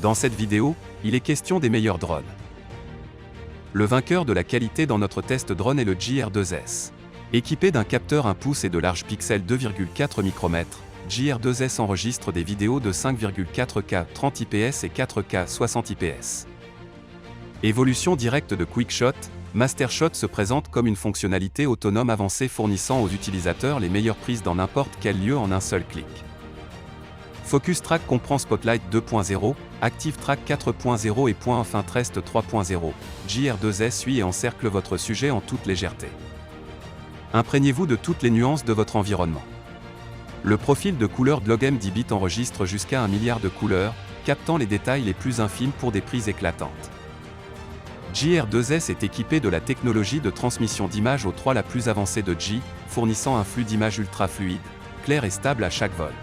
Dans cette vidéo, il est question des meilleurs drones. Le vainqueur de la qualité dans notre test drone est le JR2S. Équipé d'un capteur 1 pouce et de large pixel 2,4 micromètres, JR2S enregistre des vidéos de 5,4K 30 IPS et 4K 60 IPS. Évolution directe de QuickShot, MasterShot se présente comme une fonctionnalité autonome avancée fournissant aux utilisateurs les meilleures prises dans n'importe quel lieu en un seul clic. Focus Track comprend Spotlight 2.0, Active Track 4.0 et Point of Interest 3.0. JR2S suit et encercle votre sujet en toute légèreté. Imprégnez-vous de toutes les nuances de votre environnement. Le profil de couleur de Logem 10 bits enregistre jusqu'à 1 milliard de couleurs, captant les détails les plus infimes pour des prises éclatantes. JR2S est équipé de la technologie de transmission d'image O3 la plus avancée de G, fournissant un flux d'image ultra fluide, clair et stable à chaque vol.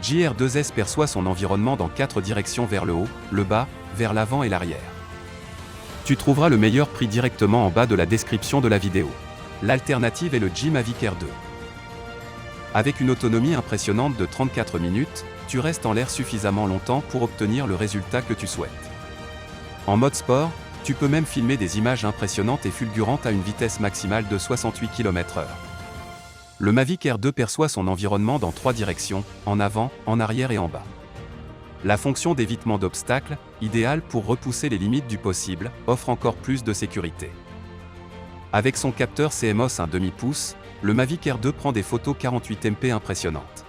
JR2S perçoit son environnement dans 4 directions vers le haut, le bas, vers l'avant et l'arrière. Tu trouveras le meilleur prix directement en bas de la description de la vidéo. L'alternative est le G Mavic Air 2. Avec une autonomie impressionnante de 34 minutes, tu restes en l'air suffisamment longtemps pour obtenir le résultat que tu souhaites. En mode sport, tu peux même filmer des images impressionnantes et fulgurantes à une vitesse maximale de 68 km/h. Le Mavic Air 2 perçoit son environnement dans 3 directions, en avant, en arrière et en bas. La fonction d'évitement d'obstacles, idéale pour repousser les limites du possible, offre encore plus de sécurité. Avec son capteur CMOS 1/2 pouce, le Mavic Air 2 prend des photos 48 MP impressionnantes.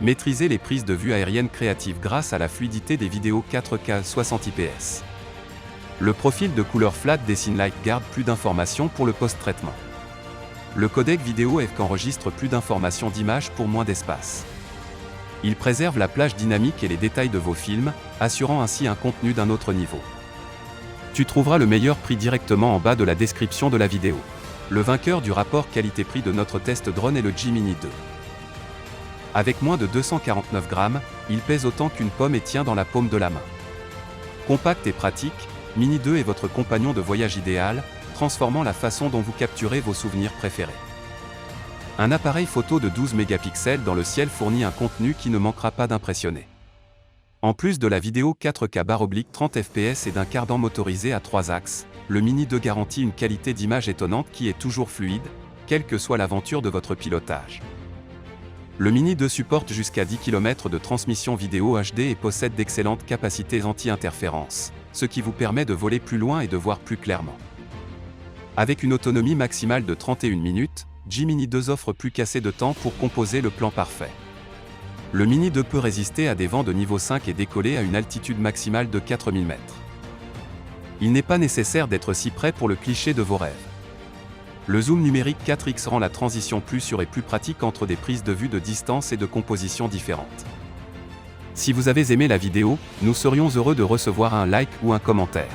Maîtrisez les prises de vue aériennes créatives grâce à la fluidité des vidéos 4K 60 IPS. Le profil de couleur flat des Cinelight garde plus d'informations pour le post-traitement. Le codec vidéo FK enregistre plus d'informations d'images pour moins d'espace. Il préserve la plage dynamique et les détails de vos films, assurant ainsi un contenu d'un autre niveau. Tu trouveras le meilleur prix directement en bas de la description de la vidéo. Le vainqueur du rapport qualité-prix de notre test drone est le G Mini 2. Avec moins de 249 grammes, il pèse autant qu'une pomme et tient dans la paume de la main. Compact et pratique, Mini 2 est votre compagnon de voyage idéal, transformant la façon dont vous capturez vos souvenirs préférés. Un appareil photo de 12 mégapixels dans le ciel fournit un contenu qui ne manquera pas d'impressionner. En plus de la vidéo 4K/30 fps et d'un cardan motorisé à 3 axes, le Mini 2 garantit une qualité d'image étonnante qui est toujours fluide, quelle que soit l'aventure de votre pilotage. Le Mini 2 supporte jusqu'à 10 km de transmission vidéo HD et possède d'excellentes capacités anti-interférence, ce qui vous permet de voler plus loin et de voir plus clairement. Avec une autonomie maximale de 31 minutes, G Mini 2 offre plus qu'assez de temps pour composer le plan parfait. Le Mini 2 peut résister à des vents de niveau 5 et décoller à une altitude maximale de 4000 mètres. Il n'est pas nécessaire d'être si près pour le cliché de vos rêves. Le zoom numérique 4x rend la transition plus sûre et plus pratique entre des prises de vue de distance et de compositions différentes. Si vous avez aimé la vidéo, nous serions heureux de recevoir un like ou un commentaire.